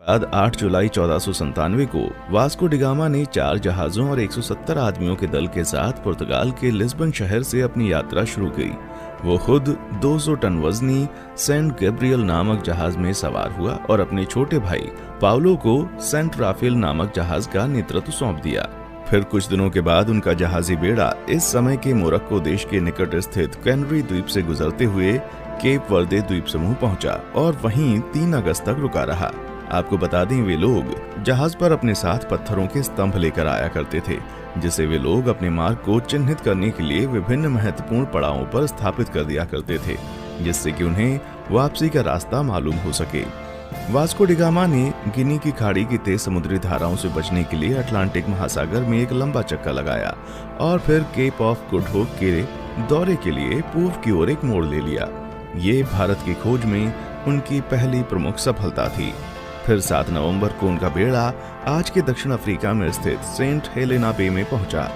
बाद 8 जुलाई 1497 को Vasco da Gama ने 4 जहाजों और 170 आदमियों के दल के साथ पुर्तगाल के लिस्बन शहर से अपनी यात्रा शुरू की। वो खुद 200 टन वजनी सेंट गैब्रियल नामक जहाज में सवार हुआ और अपने छोटे भाई पाउलो को सेंट राफेल नामक जहाज का नेतृत्व सौंप दिया। फिर कुछ दिनों के बाद उनका जहाजी बेड़ा इस समय के मोरक्को देश के निकट स्थित कैनरी द्वीप से गुजरते हुए केप वर्दे द्वीप समूह पहुंचा और वहीं 3 अगस्त तक रुका रहा। आपको बता दें, वे लोग जहाज पर अपने साथ पत्थरों के स्तंभ लेकर आया करते थे, जिसे वे लोग अपने मार्ग को चिन्हित करने के लिए विभिन्न महत्वपूर्ण पड़ावों पर स्थापित कर दिया करते थे, जिससे कि उन्हें वापसी का रास्ता मालूम हो सके। वास्को डिगामा ने गिनी की खाड़ी की तेज समुद्री धाराओं से बचने के लिए अटलांटिक महासागर में एक लंबा चक्का लगाया और फिर केप ऑफ गुड होप के दौरे के लिए पूर्व की ओर एक मोड़ ले लिया। ये भारत की खोज में उनकी पहली प्रमुख सफलता थी। फिर 7 नवंबर को उनका बेड़ा आज के दक्षिण अफ्रीका में स्थित सेंट हेलेना बे में पहुंचा।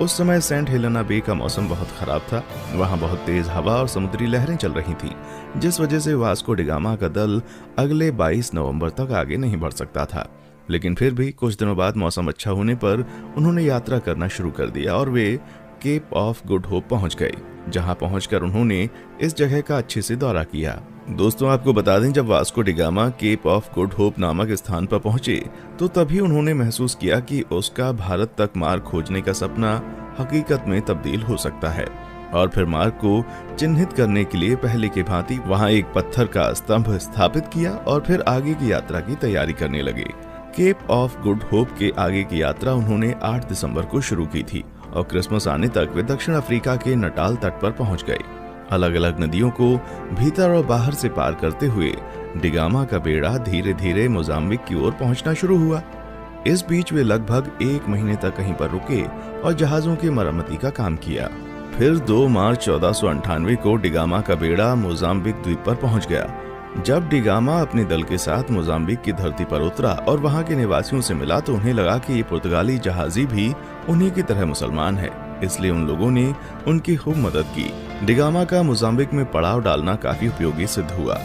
उस समय सेंट हेलेना बे का मौसम बहुत खराब था। वहां बहुत तेज हवा और समुद्री लहरें चल रही थी, जिस वजह से वास्को डिगामा का दल अगले 22 नवंबर तक आगे नहीं बढ़ सकता था। लेकिन फिर भी कुछ दिनों बाद मौसम अच्छा होने पर उन्होंने यात्रा करना शुरू कर दिया और वे केप ऑफ गुड होप पहुंच गए, जहां पहुंचकर उन्होंने इस जगह का अच्छे से दौरा किया। दोस्तों, आपको बता दें, जब Vasco da Gama Cape of Good Hope नामक स्थान पर पहुंचे तो तभी उन्होंने महसूस किया कि उसका भारत तक मार्ग खोजने का सपना हकीकत में तब्दील हो सकता है। और फिर मार्ग को चिन्हित करने के लिए पहले की भांति वहां एक पत्थर का स्तंभ स्थापित किया और फिर आगे की यात्रा की तैयारी करने लगे। केप ऑफ गुड होप के आगे की यात्रा उन्होंने 8 दिसंबर को शुरू की थी और क्रिसमस आने तक वे दक्षिण अफ्रीका के नटाल तट पर पहुंच गए। अलग अलग नदियों को भीतर और बाहर से पार करते हुए डिगामा का बेड़ा धीरे धीरे मोजाम्बिक की ओर पहुंचना शुरू हुआ। इस बीच वे लगभग 1 महीने तक कहीं पर रुके और जहाजों की मरम्मती का काम किया। फिर 2 मार्च 1498 को डिगामा का बेड़ा मोजाम्बिक द्वीप पर पहुंच गया। जब डिगामा अपने दल के साथ मोजाम्बिक की धरती पर उतरा और वहां के निवासियों से मिला तो उन्हें लगा कि ये पुर्तगाली जहाजी भी उन्हीं की तरह मुसलमान है, इसलिए उन लोगों ने उनकी खूब मदद की। डिगामा का मोजाम्बिक में पड़ाव डालना काफी उपयोगी सिद्ध हुआ।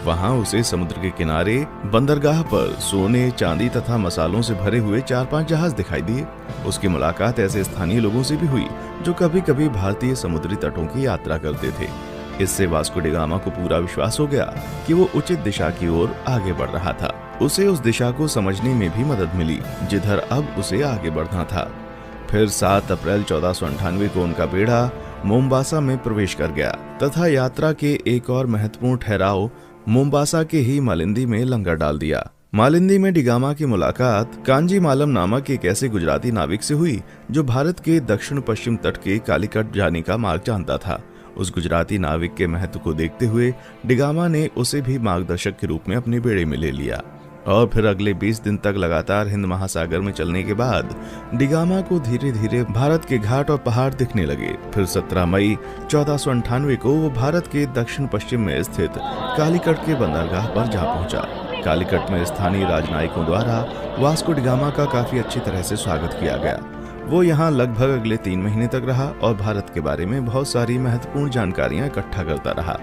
वहां उसे समुद्र के किनारे बंदरगाह पर सोने, चांदी तथा मसालों से भरे हुए 4-5 जहाज दिखाई दिए। उसकी मुलाकात ऐसे स्थानीय लोगों से भी हुई जो कभी कभी भारतीय समुद्री तटों की यात्रा करते थे। इससे वास्को डिगामा को पूरा विश्वास हो गया कि वो उचित दिशा की ओर आगे बढ़ रहा था। उसे उस दिशा को समझने में भी मदद मिली जिधर अब उसे आगे बढ़ना था। फिर 7 अप्रैल 1498 को उनका बेड़ा मोम्बासा में प्रवेश कर गया तथा यात्रा के एक और महत्वपूर्ण ठहराव मोम्बासा के ही मालिंदी में लंगर डाल दिया। मालिंदी में डिगामा की मुलाकात कांजी मालम नामक एक ऐसे गुजराती नाविक से हुई जो भारत के दक्षिण पश्चिम तट के कालीकट जाने का मार्ग जानता था। उस गुजराती नाविक के महत्व को देखते हुए डिगामा ने उसे भी मार्गदर्शक के रूप में अपने बेड़े में ले लिया और फिर अगले 20 दिन तक लगातार हिंद महासागर में चलने के बाद डिगामा को धीरे धीरे भारत के घाट और पहाड़ दिखने लगे। फिर 17 मई 1498 को वो भारत के दक्षिण पश्चिम में स्थित कालीकट के बंदरगाह पर जा पहुंचा। कालीकट में स्थानीय राजनयिकों द्वारा वास्को डिगामा का काफी अच्छी तरह से स्वागत किया गया। वो यहाँ लगभग अगले 3 महीने तक रहा और भारत के बारे में बहुत सारी महत्वपूर्ण जानकारियां इकट्ठा करता रहा।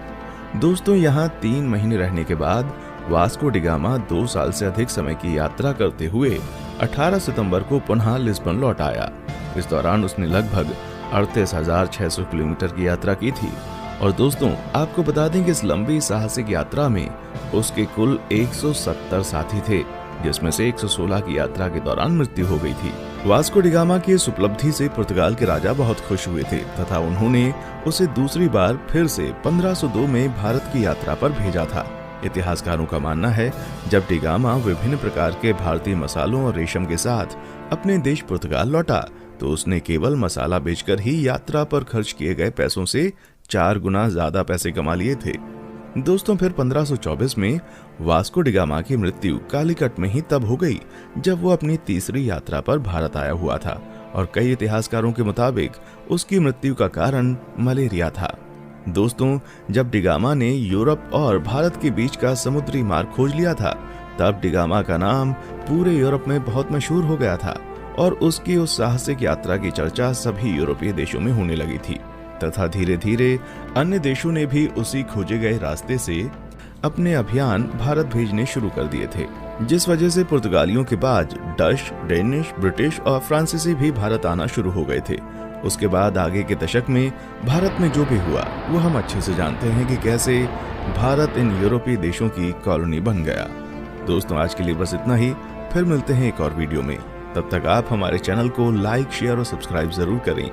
दोस्तों, यहाँ 3 महीने रहने के बाद वास्को डिगामा 2 साल से अधिक समय की यात्रा करते हुए 18 सितंबर को पुनः लिस्बन लौट आया। इस दौरान उसने लगभग 38,600 किलोमीटर की यात्रा की थी। और दोस्तों, आपको बता दें कि इस लंबी साहसिक यात्रा में उसके कुल 170 साथी थे, जिसमें से 116 की यात्रा के दौरान मृत्यु हो गई थी। वास्को डिगामा की इस उपलब्धि से पुर्तगाल के राजा बहुत खुश हुए थे तथा उन्होंने उसे दूसरी बार फिर से 1502 में भारत की यात्रा पर भेजा था। इतिहासकारों का मानना है जब डिगामा विभिन्न प्रकार के भारतीय मसालों और रेशम के साथ अपने देश पुर्तगाल लौटा तो उसने केवल मसाला बेचकर ही यात्रा पर खर्च किए गए पैसों से 4 गुना ज्यादा पैसे कमा लिए थे। दोस्तों, फिर 1524 में वास्को डिगामा की मृत्यु कालीकट में ही तब हो गई जब वो अपनी तीसरी यात्रा पर भारत आया हुआ था और कई इतिहासकारों के मुताबिक उसकी मृत्यु का कारण मलेरिया था। दोस्तों, जब डिगामा ने यूरोप और भारत के बीच का समुद्री मार्ग खोज लिया था तब डिगामा का नाम पूरे यूरोप में बहुत मशहूर हो गया था और उसकी उस साहसिक यात्रा की चर्चा सभी यूरोपीय देशों में होने लगी थी तथा धीरे धीरे अन्य देशों ने भी उसी खोजे गए रास्ते से अपने अभियान भारत भेजने शुरू कर दिए थे। जिस वजह से पुर्तगालियों के बाद डच, डेनिश, ब्रिटिश और फ्रांसीसी भी भारत आना शुरू हो गए थे। उसके बाद आगे के दशक में भारत में जो भी हुआ वो हम अच्छे से जानते हैं कि कैसे भारत इन यूरोपीय देशों की कॉलोनी बन गया। दोस्तों, आज के लिए बस इतना ही। फिर मिलते हैं एक और वीडियो में। तब तक आप हमारे चैनल को लाइक, शेयर और सब्सक्राइब जरूर करें।